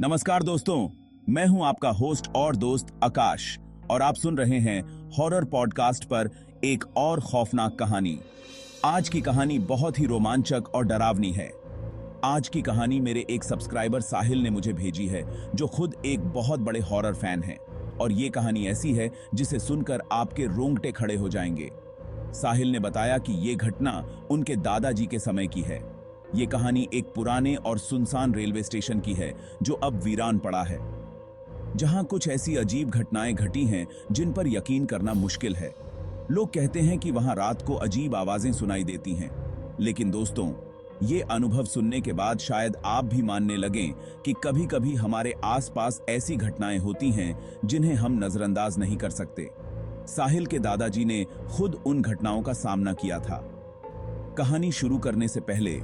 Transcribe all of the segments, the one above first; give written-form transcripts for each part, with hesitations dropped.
नमस्कार दोस्तों, मैं हूं आपका होस्ट और दोस्त आकाश और आप सुन रहे हैं हॉरर पॉडकास्ट पर एक और खौफनाक कहानी। आज की कहानी बहुत ही रोमांचक और डरावनी है। आज की कहानी मेरे एक सब्सक्राइबर साहिल ने मुझे भेजी है, जो खुद एक बहुत बड़े हॉरर फैन हैं, और ये कहानी ऐसी है जिसे सुनकर आपके रोंगटे खड़े हो जाएंगे। साहिल ने बताया कि ये घटना उनके दादाजी के समय की है। ये कहानी एक पुराने और सुनसान रेलवे स्टेशन की है जो अब वीरान पड़ा है, जहां कुछ ऐसी अजीब घटनाएं घटी हैं जिन पर यकीन करना मुश्किल है। लोग कहते हैं कि वहां रात को अजीब आवाजें सुनाई देती हैं, लेकिन दोस्तों, ये अनुभव सुनने के बाद शायद आप भी मानने लगें कि कभी-कभी हमारे आसपास ऐसी घटनाएं होती हैं जिन्हें हम नजरअंदाज नहीं कर सकते। साहिल के दादाजी ने खुद उन घटनाओं का सामना किया था। कहानी शुरू करने से पहले,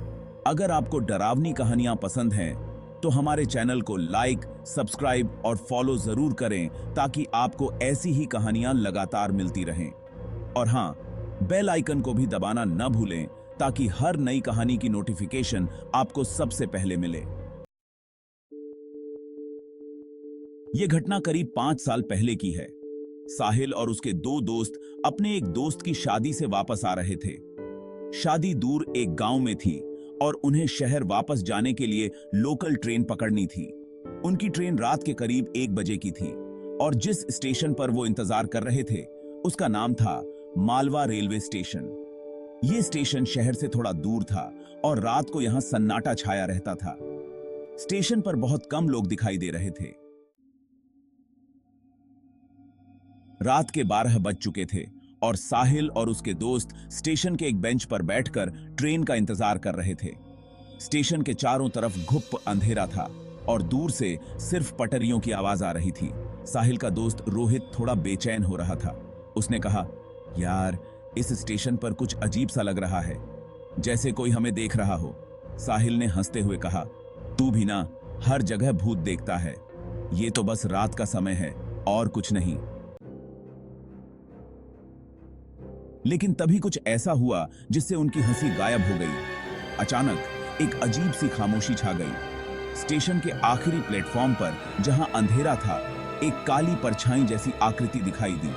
अगर आपको डरावनी कहानियां पसंद हैं तो हमारे चैनल को लाइक, सब्सक्राइब और फॉलो जरूर करें ताकि आपको ऐसी ही कहानियां लगातार मिलती रहें। और हां, बेल आइकन को भी दबाना न भूलें ताकि हर नई कहानी की नोटिफिकेशन आपको सबसे पहले मिले। यह घटना करीब 5 साल पहले की है। साहिल और उसके 2 दोस्त अपने एक दोस्त की शादी से वापस आ रहे थे। शादी दूर एक गांव में थी और उन्हें शहर वापस जाने के लिए लोकल ट्रेन पकड़नी थी। उनकी ट्रेन रात के करीब 1 बजे की थी और जिस स्टेशन पर वो इंतजार कर रहे थे उसका नाम था मालवा रेलवे स्टेशन। ये स्टेशन शहर से थोड़ा दूर था और रात को यहां सन्नाटा छाया रहता था। स्टेशन पर बहुत कम लोग दिखाई दे रहे थे। रात के 12 बज चुके थे और साहिल और उसके दोस्त स्टेशन के एक बेंच पर बैठकर ट्रेन का इंतजार कर रहे थे। स्टेशन के चारों तरफ घुप अंधेरा था और दूर से सिर्फ पटरियों की आवाज आ रही थी। साहिल का दोस्त रोहित थोड़ा बेचैन हो रहा था। उसने कहा, यार, इस स्टेशन पर कुछ अजीब सा लग रहा है, जैसे कोई हमें देख रहा हो। साहिल ने हंसते हुए कहा, तू भी ना हर जगह भूत देखता है, ये तो बस रात का समय है और कुछ नहीं। लेकिन तभी कुछ ऐसा हुआ जिससे उनकी हंसी गायब हो गई। अचानक एक अजीब सी खामोशी छा गई। स्टेशन के आखिरी प्लेटफॉर्म पर जहां अंधेरा था, एक काली परछाई जैसी आकृति दिखाई दी।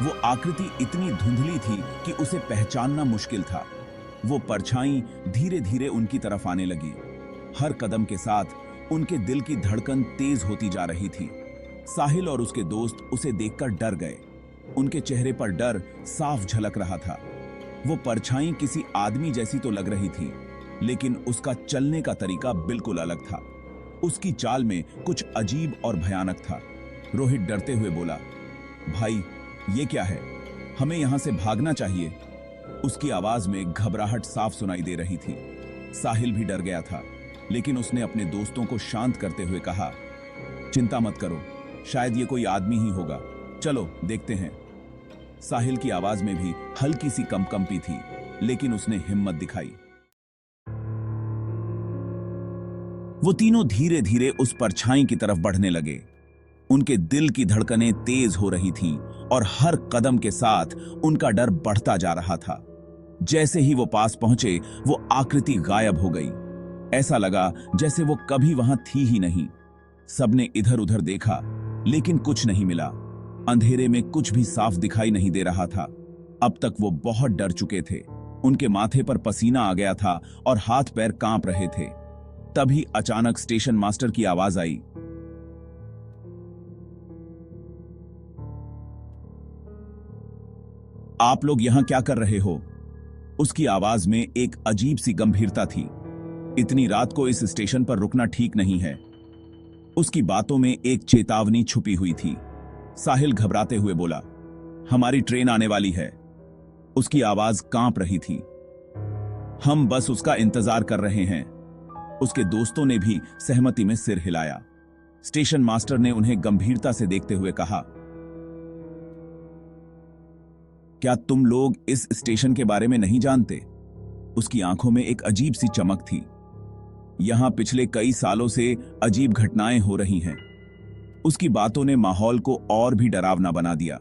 वो आकृति इतनी धुंधली थी कि उसे पहचानना मुश्किल था। वो परछाई धीरे धीरे उनकी तरफ आने लगी। हर कदम के साथ उनके दिल की धड़कन तेज होती जा रही थी। साहिल और उसके दोस्त उसे देखकर डर गए। उनके चेहरे पर डर साफ झलक रहा था। वो परछाई किसी आदमी जैसी तो लग रही थी, लेकिन उसका चलने का तरीका बिल्कुल अलग था। उसकी चाल में कुछ अजीब और भयानक था। रोहित डरते हुए बोला, भाई, ये क्या है? हमें यहां से भागना चाहिए। उसकी आवाज में घबराहट साफ सुनाई दे रही थी। साहिल भी डर गया था, लेकिन उसने अपने दोस्तों को शांत करते हुए कहा, चिंता मत करो, शायद ये कोई आदमी ही होगा, चलो देखते हैं। साहिल की आवाज में भी हल्की सी कंपकंपी थी, लेकिन उसने हिम्मत दिखाई। वो तीनों धीरे धीरे उस परछाई की तरफ बढ़ने लगे। उनके दिल की धड़कनें तेज हो रही थीं और हर कदम के साथ उनका डर बढ़ता जा रहा था। जैसे ही वो पास पहुंचे, वो आकृति गायब हो गई। ऐसा लगा जैसे वो कभी वहां थी ही नहीं। सबने इधर उधर देखा, लेकिन कुछ नहीं मिला। अंधेरे में कुछ भी साफ दिखाई नहीं दे रहा था। अब तक वो बहुत डर चुके थे। उनके माथे पर पसीना आ गया था और हाथ पैर कांप रहे थे। तभी अचानक स्टेशन मास्टर की आवाज आई, आप लोग यहां क्या कर रहे हो? उसकी आवाज में एक अजीब सी गंभीरता थी। इतनी रात को इस स्टेशन पर रुकना ठीक नहीं है। उसकी बातों में एक चेतावनी छुपी हुई थी। साहिल घबराते हुए बोला, हमारी ट्रेन आने वाली है। उसकी आवाज कांप रही थी। हम बस उसका इंतजार कर रहे हैं। उसके दोस्तों ने भी सहमति में सिर हिलाया। स्टेशन मास्टर ने उन्हें गंभीरता से देखते हुए कहा, क्या तुम लोग इस स्टेशन के बारे में नहीं जानते? उसकी आंखों में एक अजीब सी चमक थी। यहां पिछले कई सालों से अजीब घटनाएं हो रही हैं। उसकी बातों ने माहौल को और भी डरावना बना दिया।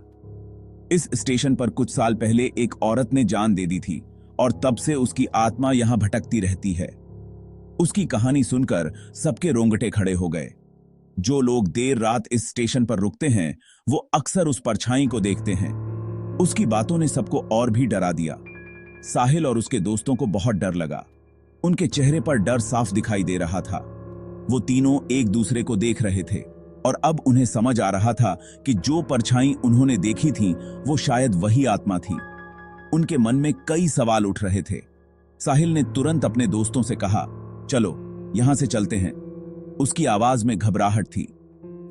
इस स्टेशन पर कुछ साल पहले एक औरत ने जान दे दी थी और तब से उसकी आत्मा यहां भटकती रहती है। उसकी कहानी सुनकर सबके रोंगटे खड़े हो गए। जो लोग देर रात इस स्टेशन पर रुकते हैं वो अक्सर उस परछाई को देखते हैं। उसकी बातों ने सबको और भी डरा दिया। साहिल और उसके दोस्तों को बहुत डर लगा। उनके चेहरे पर डर साफ दिखाई दे रहा था। वो तीनों एक दूसरे को देख रहे थे और अब उन्हें समझ आ रहा था कि जो परछाई उन्होंने देखी थी वो शायद वही आत्मा थी। उनके मन में कई सवाल उठ रहे थे। साहिल ने तुरंत अपने दोस्तों से कहा, चलो यहां से चलते हैं। उसकी आवाज में घबराहट थी।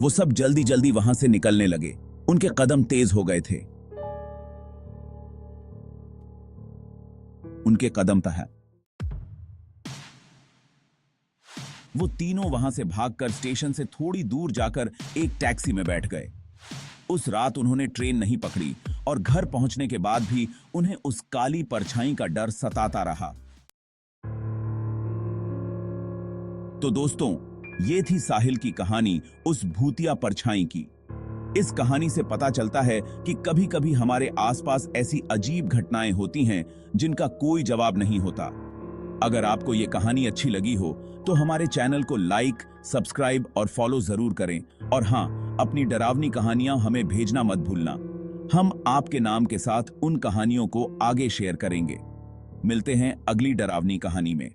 वो सब जल्दी जल्दी वहां से निकलने लगे। उनके कदम तेज हो गए थे। उनके कदम था। वो तीनों वहां से भागकर स्टेशन से थोड़ी दूर जाकर एक टैक्सी में बैठ गए। उस रात उन्होंने ट्रेन नहीं पकड़ी और घर पहुंचने के बाद भी उन्हें उस काली परछाई का डर सताता रहा। तो दोस्तों, ये थी साहिल की कहानी उस भूतिया परछाई की। इस कहानी से पता चलता है कि कभी कभी हमारे आसपास ऐसी अजीब घटनाएं होती हैं जिनका कोई जवाब नहीं होता। अगर आपको ये कहानी अच्छी लगी हो तो हमारे चैनल को लाइक, सब्सक्राइब और फॉलो जरूर करें। और हाँ, अपनी डरावनी कहानियां हमें भेजना मत भूलना। हम आपके नाम के साथ उन कहानियों को आगे शेयर करेंगे। मिलते हैं अगली डरावनी कहानी में।